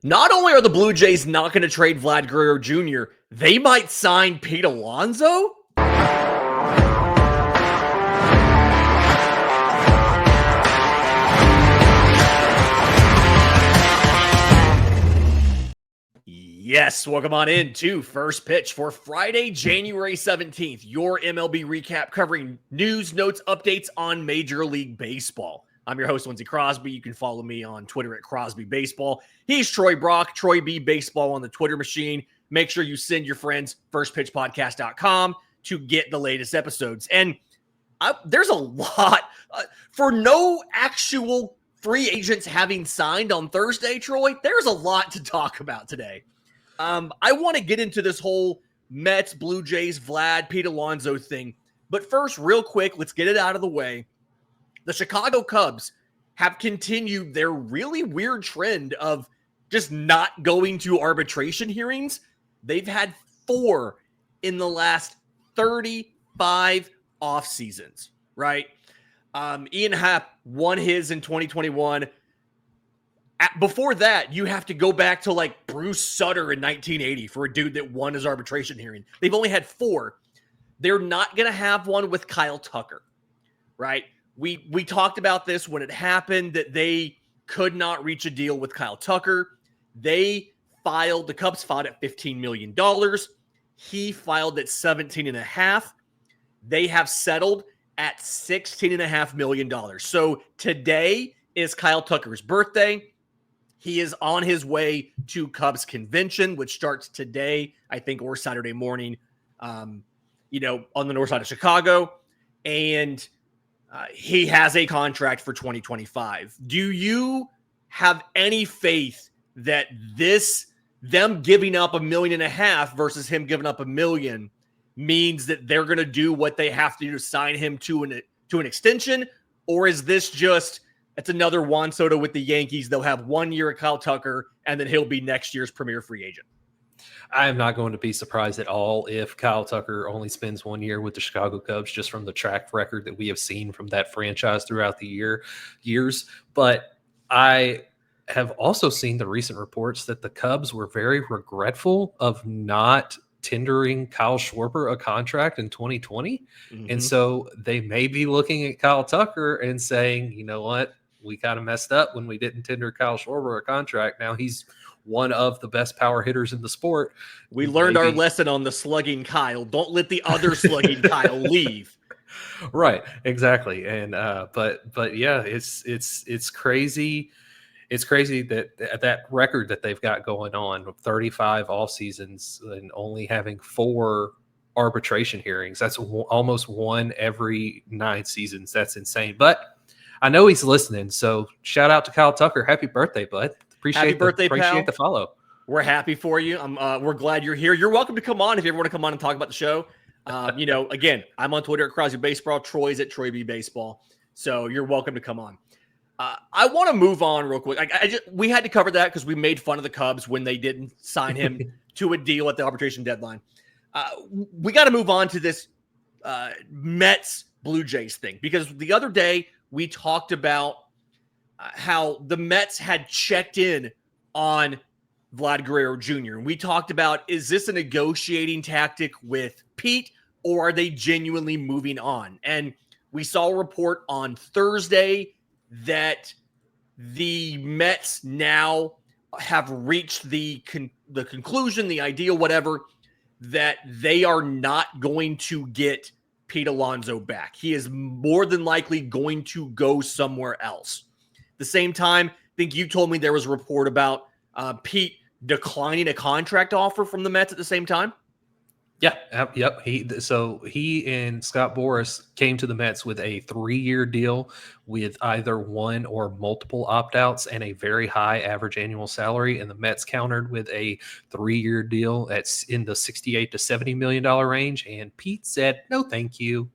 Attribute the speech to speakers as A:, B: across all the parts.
A: Not only are the Blue Jays not going to trade Vlad Guerrero Jr., they might sign Pete Alonso? Yes, welcome on in to First Pitch for Friday, January 17th, your MLB recap covering news, notes, updates on Major League Baseball. I'm your host, Lindsay Crosby. You can follow me on Twitter at Crosby Baseball. He's Troy Brock, Troy B Baseball on the Twitter machine. Make sure you send your friends firstpitchpodcast.com to get the latest episodes. And there's a lot for no actual free agents having signed on Thursday, Troy. There's a lot to talk about today. I want to get into this whole Mets, Blue Jays, Vlad, Pete Alonso thing. But first, real quick, let's get it out of the way. The Chicago Cubs have continued their really weird trend of just not going to arbitration hearings. They've had 4 in the last 35 off seasons, right? Ian Happ won his in 2021. Before that, you have to go back to like Bruce Sutter in 1980 for a dude that won his arbitration hearing. They've only had 4. They're not going to have one with Kyle Tucker, right? We talked about this when it happened, that they could not reach a deal with Kyle Tucker. The Cubs filed at $15 million. He filed at $17.5 million. They have settled at $16.5 million. So today is Kyle Tucker's birthday. He is on his way to Cubs convention, which starts today, I think, or Saturday morning, on the north side of Chicago. And he has a contract for 2025. Do you have any faith that them giving up $1.5 million versus him giving up $1 million means that they're going to do what they have to do to sign him to an extension? Or is this just, it's another Juan Soto with the Yankees? They'll have 1 year at Kyle Tucker, and then he'll be next year's premier free agent.
B: I am not going to be surprised at all if Kyle Tucker only spends 1 year with the Chicago Cubs, just from the track record that we have seen from that franchise throughout the years. But I have also seen the recent reports that the Cubs were very regretful of not tendering Kyle Schwarber a contract in 2020. Mm-hmm. And so they may be looking at Kyle Tucker and saying, you know what, we kind of messed up when we didn't tender Kyle Schwarber a contract. Now he's one of the best power hitters in the sport.
A: We learned our lesson on the slugging Kyle. Don't let the other slugging Kyle leave.
B: Right, exactly. And but yeah, it's crazy. It's crazy that record that they've got going on, 35 off seasons and only having 4 arbitration hearings. That's almost 1 every 9 seasons. That's insane. But I know he's listening, so shout out to Kyle Tucker. Happy birthday, bud. Appreciate the follow.
A: We're happy for you. We're glad you're here. You're welcome to come on if you ever want to come on and talk about the show. Again, I'm on Twitter at Crosby Baseball. Troy's at Troy B Baseball. So you're welcome to come on. I want to move on real quick. We had to cover that because we made fun of the Cubs when they didn't sign him to a deal at the arbitration deadline. We got to move on to this Mets Blue Jays thing, because the other day we talked about how the Mets had checked in on Vlad Guerrero Jr. And we talked about, is this a negotiating tactic with Pete, or are they genuinely moving on? And we saw a report on Thursday that the Mets now have reached the conclusion, the idea, whatever, that they are not going to get Pete Alonso back. He is more than likely going to go somewhere else. At the same time, I think you told me there was a report about Pete declining a contract offer from the Mets at the same time.
B: Yeah. Yep. He and Scott Boras came to the Mets with a 3-year deal with either one or multiple opt-outs and a very high average annual salary. And the Mets countered with a 3-year deal that's in the $68 to $70 million range. And Pete said, no, thank you.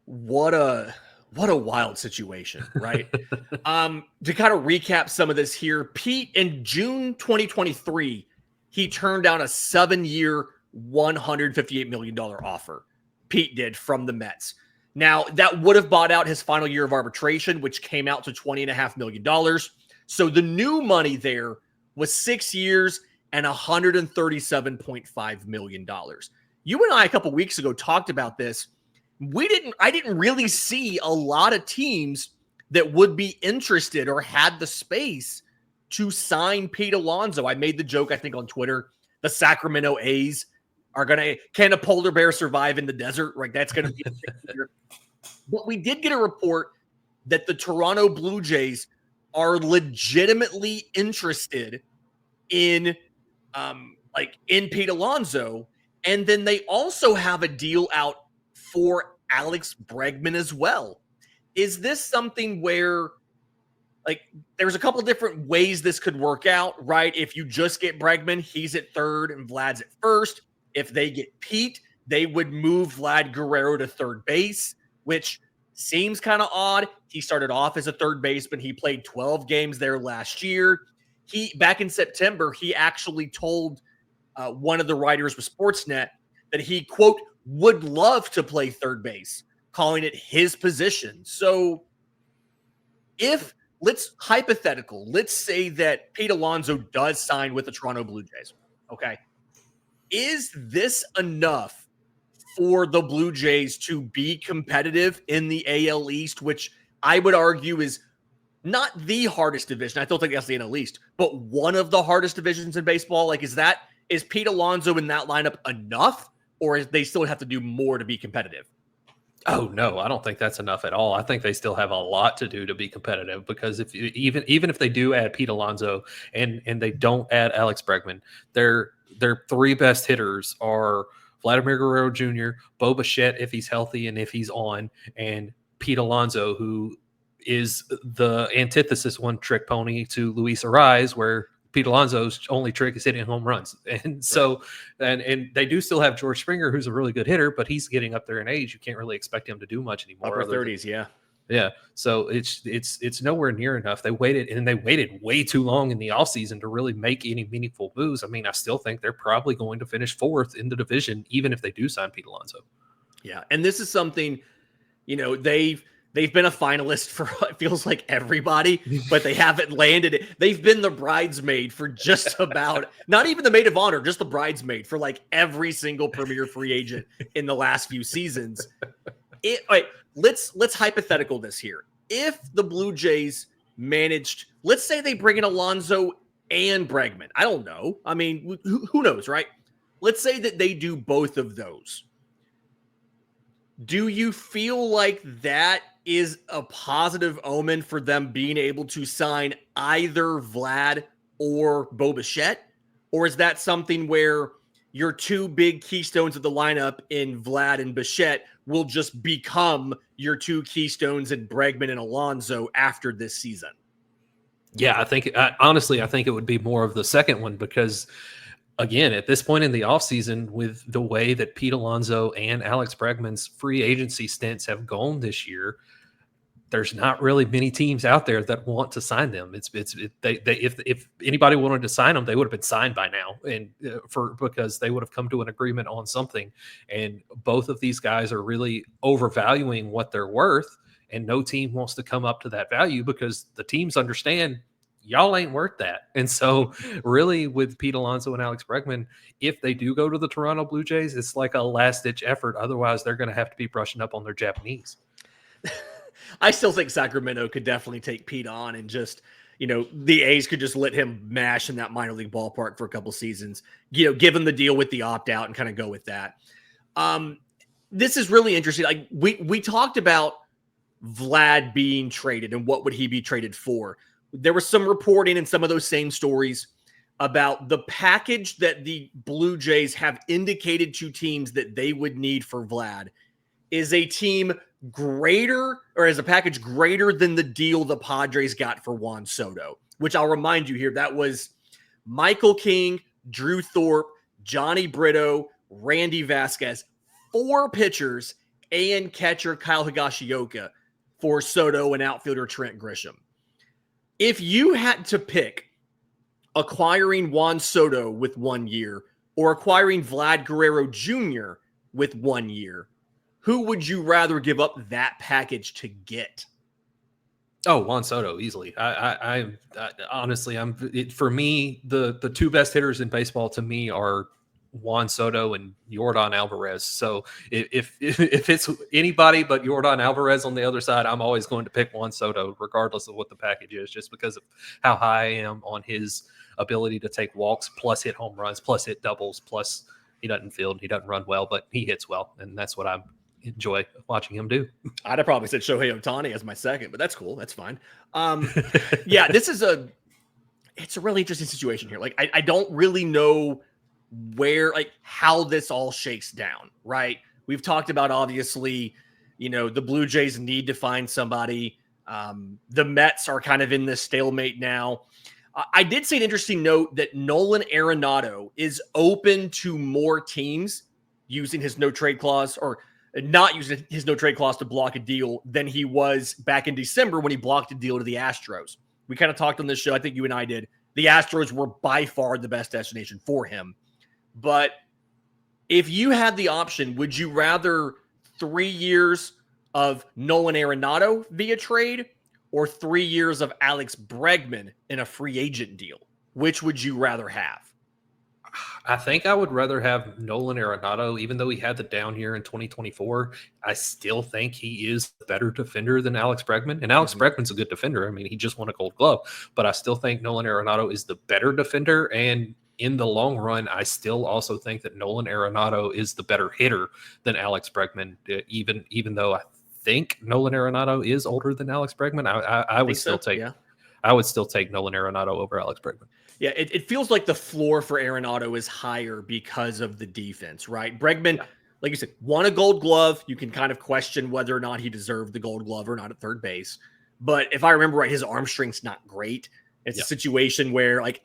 A: What a wild situation, right? To kind of recap some of this here, Pete in June 2023, he turned down a 7-year, $158 million offer. Pete did, from the Mets. Now, that would have bought out his final year of arbitration, which came out to $20.5 million. So the new money there
C: was 6 years and $137.5 million. You and I a couple weeks ago talked about this. I didn't really see a lot of teams that would be interested or had the space to sign Pete Alonso. I made the joke, I think, on Twitter, the Sacramento A's are going to, can a polar bear survive in the desert? Right. That's going to be, but we did get a report that the Toronto Blue Jays are legitimately interested in, in Pete Alonso. And then they also have a deal out for Alex Bregman as well. Is this something where, there's a couple different ways this could work out, right? If you just get Bregman, he's at third and Vlad's at first. If they get Pete, they would move Vlad Guerrero to third base, which seems kind of odd. He started off as a third baseman. He played 12 games there last year. Back in September, he actually told one of the writers with Sportsnet that he, quote, would love to play third base, calling it his position. So let's say that Pete Alonso does sign with the Toronto Blue Jays. Okay. Is this enough for the Blue Jays to be competitive in the AL East, which I would argue is not the hardest division? I don't think that's the NL East, but one of the hardest divisions in baseball. Is Pete Alonso in that lineup enough, or they still have to do more to be competitive?
B: Oh, no, I don't think that's enough at all. I think they still have a lot to do to be competitive, because even if they do add Pete Alonso and they don't add Alex Bregman, their three best hitters are Vladimir Guerrero Jr., Bo Bichette if he's healthy and if he's on, and Pete Alonso, who is the antithesis one-trick pony to Luis Ariz, where Pete Alonso's only trick is hitting home runs. And so, and they do still have George Springer, who's a really good hitter, but he's getting up there in age. You can't really expect him to do much anymore.
C: Upper 30s, yeah.
B: Yeah. So it's nowhere near enough. They waited way too long in the offseason to really make any meaningful moves. I mean, I still think they're probably going to finish fourth in the division, even if they do sign Pete Alonso.
C: Yeah. And this is something, they've been a finalist for, it feels like, everybody, but they haven't landed it. They've been the bridesmaid for just about, not even the maid of honor, just the bridesmaid for every single premier free agent in the last few seasons. Let's hypothetical this here. If the Blue Jays managed, let's say they bring in Alonso and Bregman. I don't know. I mean, who knows, right? Let's say that they do both of those. Do you feel like that is a positive omen for them being able to sign either Vlad or Bo Bichette? Or is that something where your two big keystones of the lineup in Vlad and Bichette will just become your two keystones in Bregman and Alonso after this season?
B: Yeah, honestly, I think it would be more of the second one, because again, at this point in the offseason, with the way that Pete Alonso and Alex Bregman's free agency stints have gone this year, there's not really many teams out there that want to sign them. If anybody wanted to sign them, they would have been signed by now, and because they would have come to an agreement on something. And both of these guys are really overvaluing what they're worth, and no team wants to come up to that value because the teams understand y'all ain't worth that. And so really, with Pete Alonso and Alex Bregman, if they do go to the Toronto Blue Jays, it's like a last-ditch effort. Otherwise, they're going to have to be brushing up on their Japanese.
C: I still think Sacramento could definitely take Pete on, and just, the A's could just let him mash in that minor league ballpark for a couple seasons, give him the deal with the opt-out and kind of go with that. This is really interesting. We talked about Vlad being traded and what would he be traded for. There was some reporting in some of those same stories about the package that the Blue Jays have indicated to teams that they would need for Vlad is a package greater than the deal the Padres got for Juan Soto, which I'll remind you here, that was Michael King, Drew Thorpe, Johnny Brito, Randy Vasquez, 4 pitchers, and catcher Kyle Higashioka for Soto and outfielder Trent Grisham. If you had to pick acquiring Juan Soto with 1 year or acquiring Vlad Guerrero Jr. with 1 year, who would you rather give up that package to get?
B: Oh, Juan Soto easily. I honestly, for me, the two best hitters in baseball to me are Juan Soto and Yordan Alvarez. So if it's anybody but Yordan Alvarez on the other side, I'm always going to pick Juan Soto, regardless of what the package is, just because of how high I am on his ability to take walks, plus hit home runs, plus hit doubles, plus he doesn't field, he doesn't run well, but he hits well, and that's what I enjoy watching him do.
C: I'd have probably said Shohei Ohtani as my second, but that's cool. That's fine. Yeah, it's a really interesting situation here. Like, I don't really know how this all shakes down, right? We've talked about, obviously, the Blue Jays need to find somebody. The Mets are kind of in this stalemate now. I did see an interesting note that Nolan Arenado is open to more teams using his no trade clause, or not using his no trade clause to block a deal, than he was back in December when he blocked a deal to the Astros. We kind of talked on this show. I think you and I did. The Astros were by far the best destination for him. But if you had the option, would you rather 3 years of Nolan Arenado via trade or 3 years of Alex Bregman in a free agent deal? Which would you rather have?
B: I think I would rather have Nolan Arenado, even though he had the down year in 2024. I still think he is a better defender than Alex Bregman. And Alex Bregman's a good defender. I mean, he just won a Gold Glove. But I still think Nolan Arenado is the better defender. And in the long run, I still also think that Nolan Arenado is the better hitter than Alex Bregman, even though I think Nolan Arenado is older than Alex Bregman. I would still take Nolan Arenado over Alex Bregman.
C: Yeah, it feels like the floor for Arenado is higher because of the defense, right? Bregman, like you said, won a Gold Glove. You can kind of question whether or not he deserved the Gold Glove or not at third base. But if I remember right, his arm strength's not great. It's a situation where, like,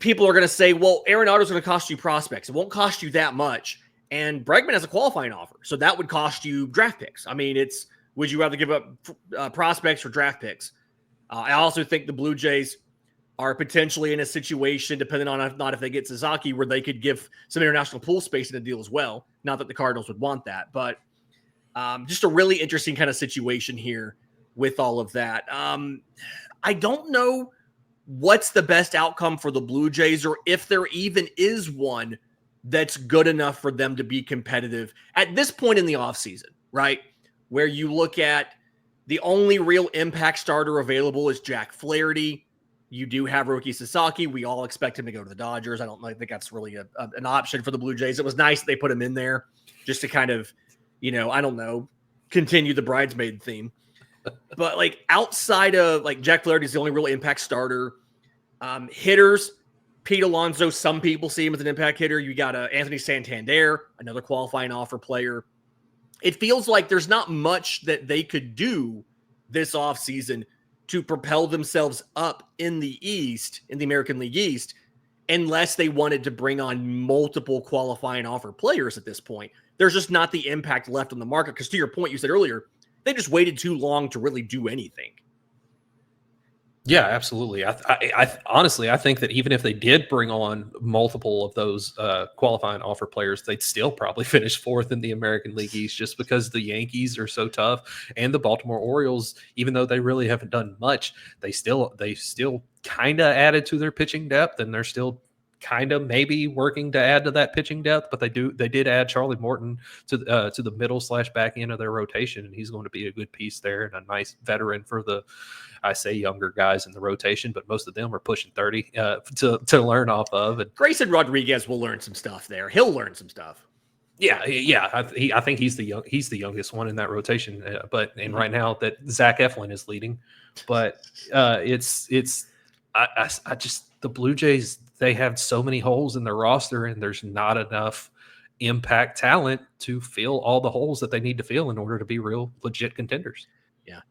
C: people are going to say, well, Arenado's going to cost you prospects. It won't cost you that much. And Bregman has a qualifying offer. So that would cost you draft picks. I mean, would you rather give up prospects or draft picks? I also think the Blue Jays are potentially in a situation, depending on if they get Sasaki, where they could give some international pool space in the deal as well. Not that the Cardinals would want that, but just a really interesting kind of situation here with all of that. I don't know what's the best outcome for the Blue Jays, or if there even is one that's good enough for them to be competitive at this point in the offseason, right? Where you look at the only real impact starter available is Jack Flaherty. You do have Roki Sasaki. We all expect him to go to the Dodgers. I don't think that's really an option for the Blue Jays. It was nice that they put him in there just to kind of, continue the bridesmaid theme. But like, outside of like Jack Flaherty is the only real impact starter. Hitters, Pete Alonso, some people see him as an impact hitter. You got Anthony Santander, another qualifying offer player. It feels like there's not much that they could do this offseason to propel themselves up in the East, in the American League East, unless they wanted to bring on multiple qualifying offer players at this point. There's just not the impact left on the market because, to your point you said earlier, they just waited too long to really do anything.
B: Yeah, absolutely. I honestly, I think that even if they did bring on multiple of those qualifying offer players, they'd still probably finish fourth in the American League East, just because the Yankees are so tough, and the Baltimore Orioles, even though they really haven't done much, they still kind of added to their pitching depth, and they're still kind of maybe working to add to that pitching depth. But they did add Charlie Morton to the middle / back end of their rotation, and he's going to be a good piece there and a nice veteran for the, I say, younger guys in the rotation, but most of them are pushing 30 to learn off of. And
C: Grayson Rodriguez will learn some stuff there. He'll learn some stuff.
B: Yeah. I think he's the youngest one in that rotation. And right now that Zach Eflin is leading, but it's the Blue Jays, they have so many holes in their roster, and there's not enough impact talent to fill all the holes that they need to fill in order to be real legit contenders.
C: Yeah.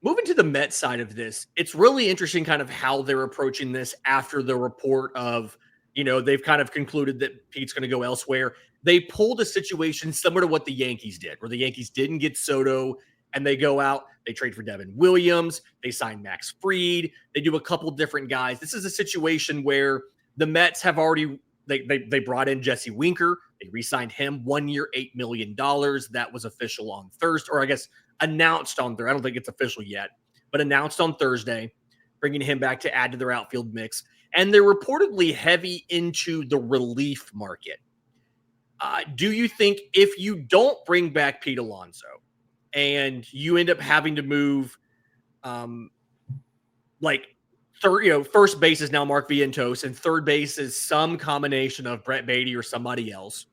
C: Moving to the Mets side of this, it's really interesting kind of how they're approaching this after the report of, they've kind of concluded that Pete's going to go elsewhere. They pulled a situation similar to what the Yankees did, where the Yankees didn't get Soto, and they go out, they trade for Devin Williams, they sign Max Fried, they do a couple different guys. This is a situation where the Mets have already, they brought in Jesse Winker, they re-signed him 1 year, $8 million. That was official on Thursday, or I guess announced on Thursday. I don't think it's official yet, but announced on Thursday, bringing him back to add to their outfield mix. And they're reportedly heavy into the relief market. Do you think if you don't bring back Pete Alonso and you end up having to move first base is now Mark Vientos and third base is some combination of Brett Beatty or somebody else,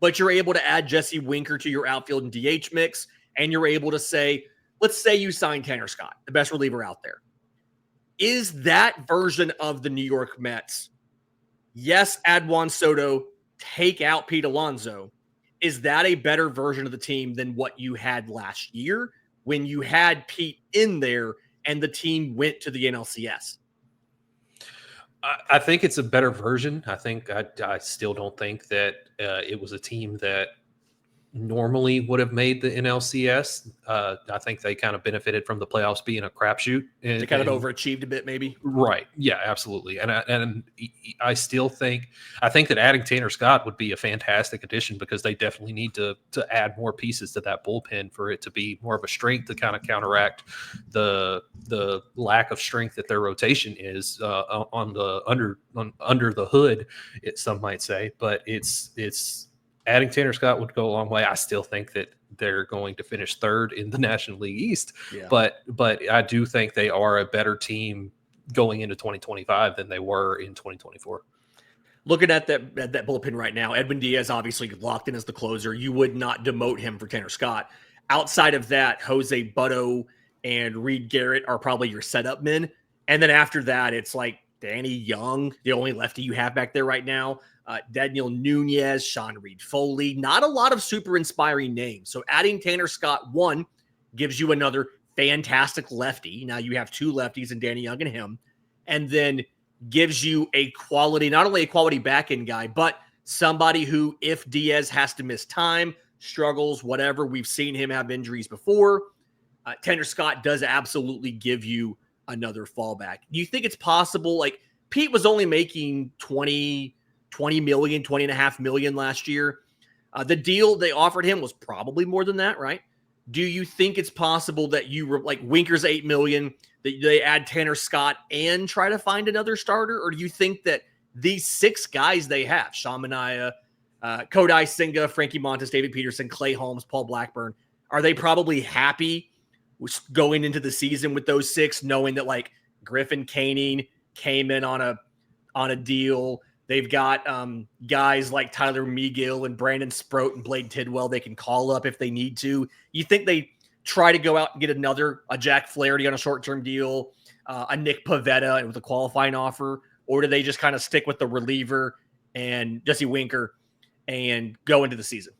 C: but you're able to add Jesse Winker to your outfield and DH mix, and you're able to say, let's say you sign Tanner Scott, the best reliever out there. Is that version of the New York Mets, yes, add Juan Soto, take out Pete Alonso, is that a better version of the team than what you had last year when you had Pete in there and the team went to the NLCS?
B: I think it's a better version. I think I still don't think that it was a team that normally would have made the NLCS. I think they kind of benefited from the playoffs being a crapshoot.
C: They kind of overachieved a bit, maybe.
B: Right. Yeah, absolutely. And I still think that adding Tanner Scott would be a fantastic addition because they definitely need to add more pieces to that bullpen for it to be more of a strength to kind of counteract the lack of strength that their rotation is under the hood, some might say. But it's adding Tanner Scott would go a long way. I still think that they're going to finish third in the National League East, but I do think they are a better team going into 2025 than they were in 2024.
C: Looking at that bullpen right now, Edwin Diaz obviously locked in as the closer. You would not demote him for Tanner Scott. Outside of that, Jose Butto and Reed Garrett are probably your setup men. And then after that, it's like Danny Young, the only lefty you have back there right now. Daniel Nunez, Sean Reed-Foley, not a lot of super inspiring names. So adding Tanner Scott, one, gives you another fantastic lefty. Now you have two lefties in Danny Young and him, and then gives you a quality, not only a quality back-end guy, but somebody who, if Diaz has to miss time, struggles, whatever, we've seen him have injuries before. Tanner Scott does absolutely give you another fallback. Do you think it's possible? Like Pete was only making 20 and a half million last year. The deal they offered him was probably more than that, right? Do you think it's possible that like Winker's $8 million, that they add Tanner Scott and try to find another starter? Or do you think that these six guys they have, Sean Manaea, Kodai Senga, Frankie Montas, David Peterson, Clay Holmes, Paul Blackburn, are they probably happy with going into the season with those six, knowing that like Griffin Canning came in on a deal? They've got guys like Tyler Megill and Brandon Sproat and Blade Tidwell they can call up if they need to. You think they try to go out and get a Jack Flaherty on a short-term deal, a Nick Pivetta with a qualifying offer, or do they just kind of stick with the reliever and Jesse Winker and go into the season?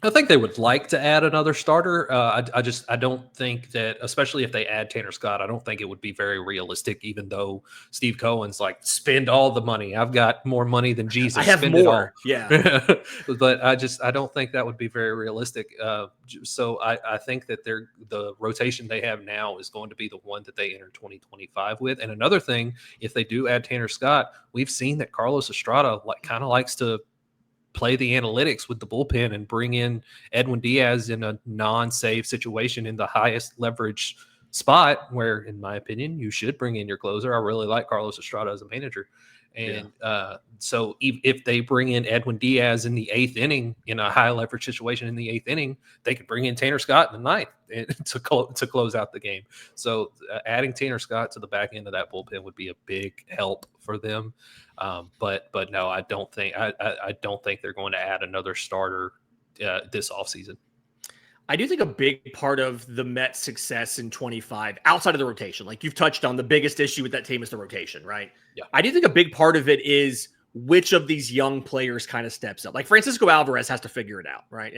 B: I think they would like to add another starter. I don't think that, especially if they add Tanner Scott, I don't think it would be very realistic, even though Steve Cohen's like, spend all the money. I've got more money than Jesus.
C: I have
B: spend
C: more.
B: It all. Yeah. But I don't think that would be very realistic. So I think that the rotation they have now is going to be the one that they enter 2025 with. And another thing, if they do add Tanner Scott, we've seen that Carlos Estrada kind of likes to play the analytics with the bullpen and bring in Edwin Diaz in a non-save situation in the highest leverage spot where, in my opinion, you should bring in your closer. I really like Carlos Estrada as a manager. And so if they bring in Edwin Diaz in the eighth inning in a high leverage situation in the eighth inning, they could bring in Tanner Scott in the ninth to close out the game. So adding Tanner Scott to the back end of that bullpen would be a big help for them. But no, I don't think they're going to add another starter this offseason.
C: I do think a big part of the Mets' success in 25, outside of the rotation, like you've touched on, the biggest issue with that team is the rotation, right?
B: Yeah.
C: I do think a big part of it is which of these young players kind of steps up. Like Francisco Alvarez has to figure it out, right?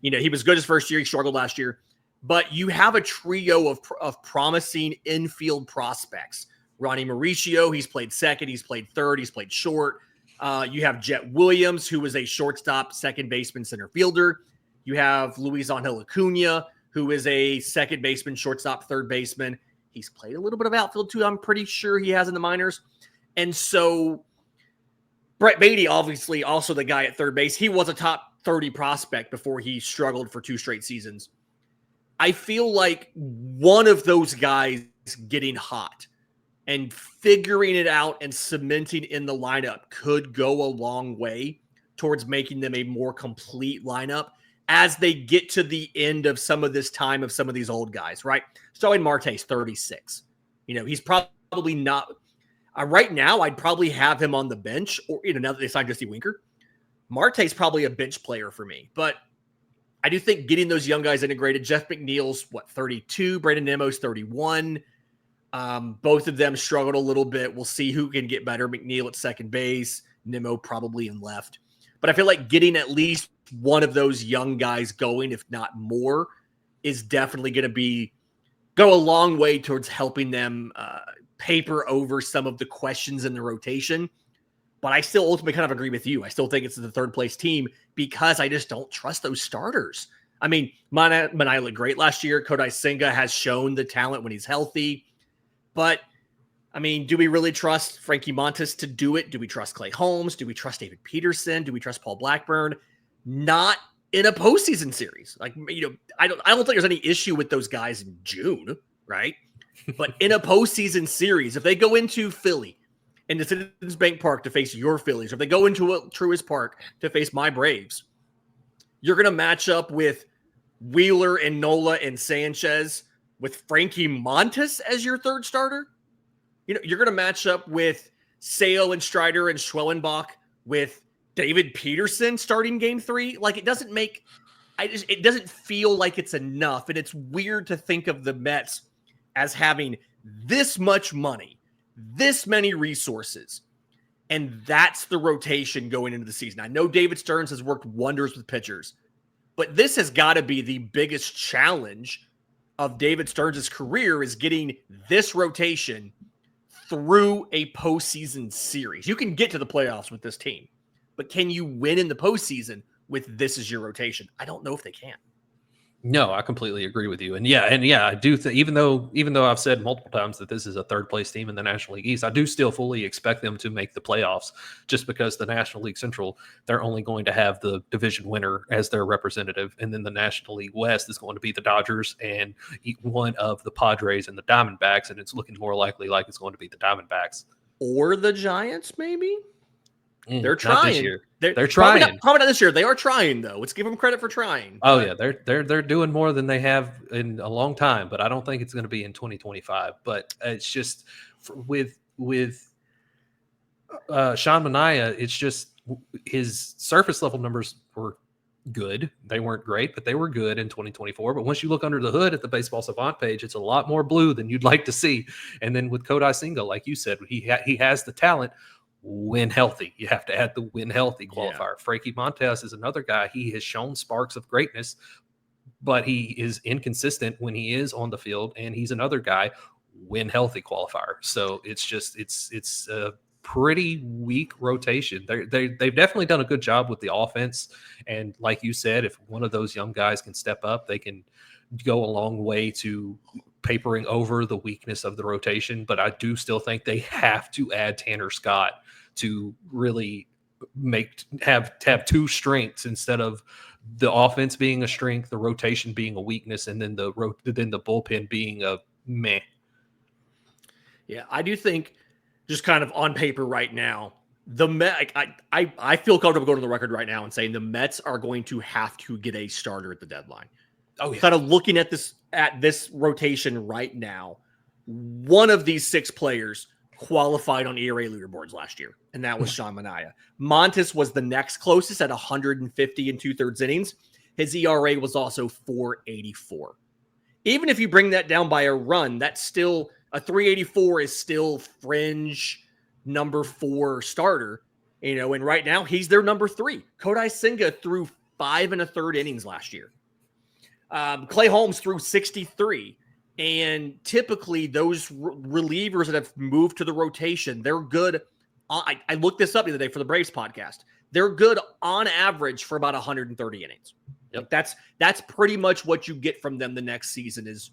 C: He was good his first year. He struggled last year. But you have a trio of promising infield prospects. Ronnie Mauricio, he's played second, he's played third, he's played short. You have Jet Williams, who is a shortstop, second baseman, center fielder. You have Luis Angel Acuna, who is a second baseman, shortstop, third baseman. He's played a little bit of outfield too, I'm pretty sure he has in the minors. And so Brett Beatty, obviously also the guy at third base. He was a top 30 prospect before he struggled for 2 straight seasons. I feel like one of those guys getting hot and figuring it out and cementing in the lineup could go a long way towards making them a more complete lineup as they get to the end of some of this time of some of these old guys, right? Starling Marte's 36. He's probably not right now. I'd probably have him on the bench, or now that they signed Jesse Winker, Marte's probably a bench player for me. But I do think getting those young guys integrated. Jeff McNeil's 32, Brandon Nemo's 31. Both of them struggled a little bit. We'll see who can get better. McNeil at second base, Nemo probably in left. But I feel like getting at least one of those young guys going, if not more, is definitely going to go a long way towards helping them paper over some of the questions in the rotation. But I still ultimately kind of agree with you. I still think it's the third place team because I just don't trust those starters. I mean, Manai looked great last year. Kodai Senga has shown the talent when he's healthy. But, I mean, do we really trust Frankie Montas to do it? Do we trust Clay Holmes? Do we trust David Peterson? Do we trust Paul Blackburn? Not in a postseason series. I don't think there's any issue with those guys in June, right? But in a postseason series, if they go into Philly, into Citizens Bank Park to face your Phillies, or if they go into Truist Park to face my Braves, you're going to match up with Wheeler and Nola and Sanchez with Frankie Montas as your third starter. You're going to match up with Sale and Strider and Schwellenbach with David Peterson starting game 3. Like, it doesn't feel like it's enough. And it's weird to think of the Mets as having this much money, this many resources, and that's the rotation going into the season. I know David Stearns has worked wonders with pitchers, but this has got to be the biggest challenge of David Stearns' career, is getting this rotation through a postseason series. You can get to the playoffs with this team, but can you win in the postseason with this as your rotation? I don't know if they can.
B: No, I completely agree with you. And I do think, even though I've said multiple times that this is a third place team in the National League East, I do still fully expect them to make the playoffs, just because the National League Central, they're only going to have the division winner as their representative. And then the National League West is going to be the Dodgers and one of the Padres and the Diamondbacks. And it's looking more likely like it's going to be the Diamondbacks.
C: Or the Giants, maybe? They're trying.
B: Not this year. They're trying.
C: Probably not this year. They are trying, though. Let's give them credit for trying.
B: Oh yeah, they're doing more than they have in a long time, but I don't think it's going to be in 2025. But it's just with Sean Manaea, it's just his surface level numbers were good. They weren't great, but they were good in 2024. But once you look under the hood at the Baseball Savant page, it's a lot more blue than you'd like to see. And then with Kodai Senga, like you said, he has the talent. When healthy, you have to add the when healthy qualifier. Yeah. Frankie Montas is another guy. He has shown sparks of greatness, but he is inconsistent when he is on the field, and he's another guy when healthy qualifier. So it's a pretty weak rotation. They've definitely done a good job with the offense, and like you said, if one of those young guys can step up, they can go a long way to papering over the weakness of the rotation. But I do still think they have to add Tanner Scott to really have two strengths, instead of the offense being a strength, the rotation being a weakness, and then the bullpen being a meh.
C: Yeah, I do think, just kind of on paper right now, the Mets, I feel comfortable going to the record right now and saying the Mets are going to have to get a starter at the deadline.
B: Oh, yeah.
C: Kind of looking at this rotation right now, one of these 6 players qualified on ERA leaderboards last year, and that was Sean Manaea. Montas was the next closest at 150 and 2/3 innings. His ERA was also 4.84. Even if you bring that down by a run, that's still a 3.84 is still fringe number 4 starter, and right now he's their number 3. Kodai Senga threw 5 1/3 innings last year. Clay Holmes threw 63. And typically those relievers that have moved to the rotation, they're good. I looked this up the other day for the Braves podcast. They're good on average for about 130 innings. Yep. That's pretty much what you get from them the next season, is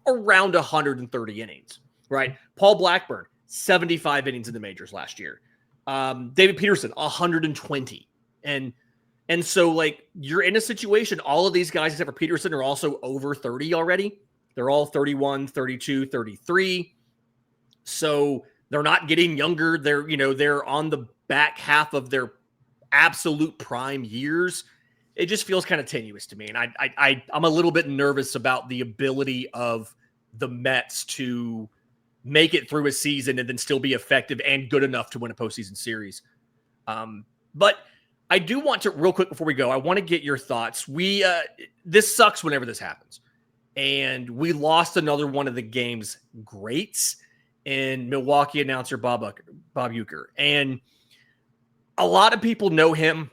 C: around 130 innings, right? Paul Blackburn, 75 innings in the majors last year. David Peterson, 120. And And so, like, you're in a situation, all of these guys, except for Peterson, are also over 30 already. They're all 31, 32, 33. So they're not getting younger. They're on the back half of their absolute prime years. It just feels kind of tenuous to me. And I'm a little bit nervous about the ability of the Mets to make it through a season and then still be effective and good enough to win a postseason series. But I do want to, real quick before we go, I want to get your thoughts. This sucks whenever this happens. And we lost another one of the game's greats in Milwaukee announcer Bob Uecker. And a lot of people know him,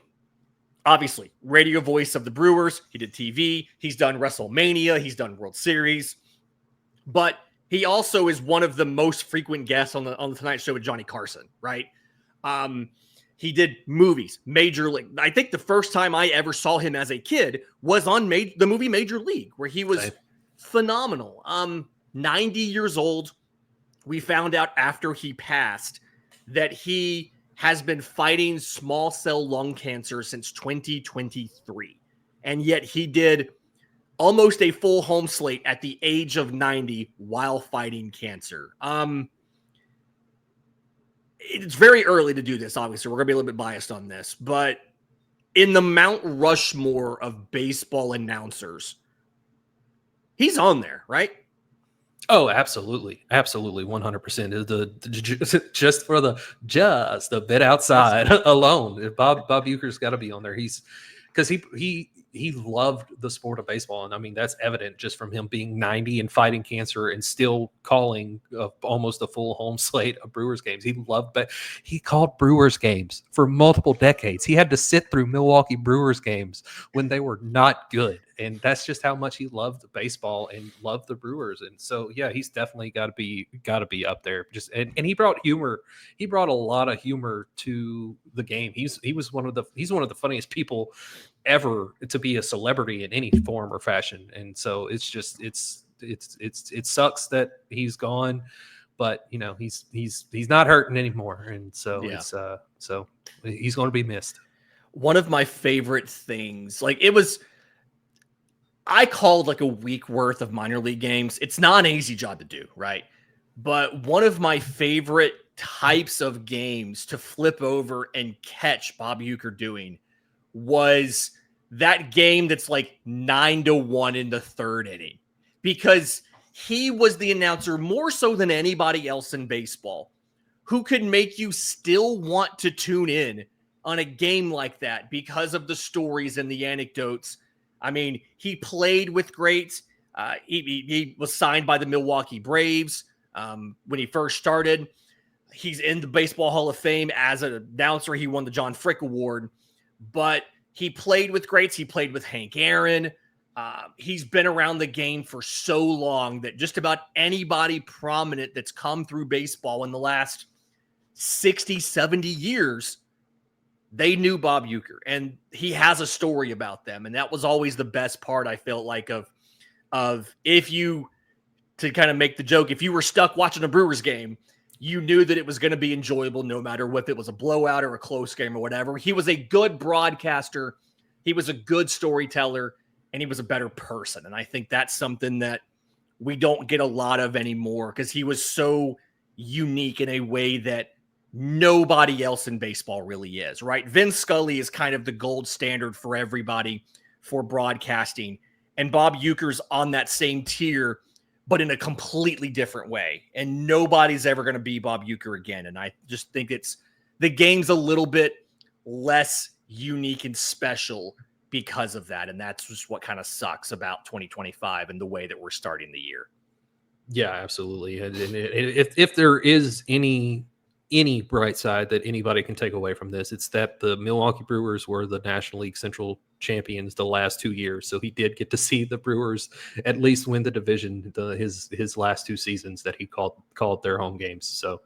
C: obviously, radio voice of the Brewers. He did TV. He's done WrestleMania. He's done World Series. But he also is one of the most frequent guests on the Tonight Show with Johnny Carson, right? He did movies, Major League. I think the first time I ever saw him as a kid was on the movie Major League, where he was phenomenal. 90 years old. We found out after he passed that he has been fighting small cell lung cancer since 2023. And yet he did almost a full home slate at the age of 90 while fighting cancer. It's very early to do this, obviously. We're going to be a little bit biased on this. But in the Mount Rushmore of baseball announcers, he's on there, right?
B: Oh, absolutely. Absolutely. 100%. Just for the bit outside alone. Bob Uecker's got to be on there. Because he loved the sport of baseball. And I mean, that's evident just from him being 90 and fighting cancer and still calling almost a full home slate of Brewers games. He loved, but he called Brewers games for multiple decades. He had to sit through Milwaukee Brewers games when they were not good. And that's just how much he loved baseball and loved the Brewers. And so, yeah, he's definitely got to be up there. Just and he brought humor. He brought a lot of humor to the game. He's one of the funniest people ever to be a celebrity in any form or fashion. And so it's just it sucks that he's gone, but you know he's not hurting anymore. And so so he's going to be missed.
C: One of my favorite things, I called like a week worth of minor league games. It's not an easy job to do, right? But one of my favorite types of games to flip over and catch Bob Uecker doing was that game that's like 9-1 in the third inning, because he was the announcer more so than anybody else in baseball who could make you still want to tune in on a game like that because of the stories and the anecdotes. I mean, he played with greats. He was signed by the Milwaukee Braves when he first started. He's in the Baseball Hall of Fame as an announcer. He won the John Frick Award, but he played with greats. He played with Hank Aaron. He's been around the game for so long that just about anybody prominent that's come through baseball in the last 60, 70 years, they knew Bob Uecker, and he has a story about them. And that was always the best part, I felt like, of to kind of make the joke, if you were stuck watching a Brewers game, you knew that it was going to be enjoyable no matter if it was a blowout or a close game or whatever. He was a good broadcaster. He was a good storyteller, and he was a better person. And I think that's something that we don't get a lot of anymore, because he was so unique in a way that nobody else in baseball really is, right? Vin Scully is kind of the gold standard for everybody for broadcasting, and Bob Uecker's on that same tier, but in a completely different way. And nobody's ever going to be Bob Uecker again. And I just think the game's a little bit less unique and special because of that. And that's just what kind of sucks about 2025 and the way that we're starting the year.
B: Yeah, absolutely. And if there is any bright side that anybody can take away from this, it's that the Milwaukee Brewers were the National League Central champions the last 2 years. So he did get to see the Brewers at least win the division his last 2 seasons that he called their home games. So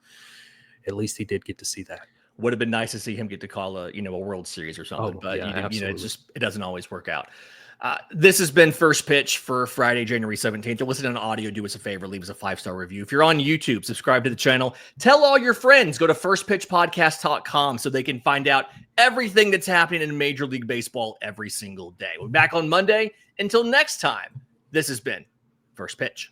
B: at least he did get to see that.
C: Would have been nice to see him get to call a World Series or something, but
B: yeah,
C: it doesn't always work out. This has been First Pitch for Friday, January 17th. You're listening on audio. Do us a favor. Leave us a 5-star review. If you're on YouTube, subscribe to the channel. Tell all your friends. Go to firstpitchpodcast.com so they can find out everything that's happening in Major League Baseball every single day. We'll be back on Monday. Until next time, this has been First Pitch.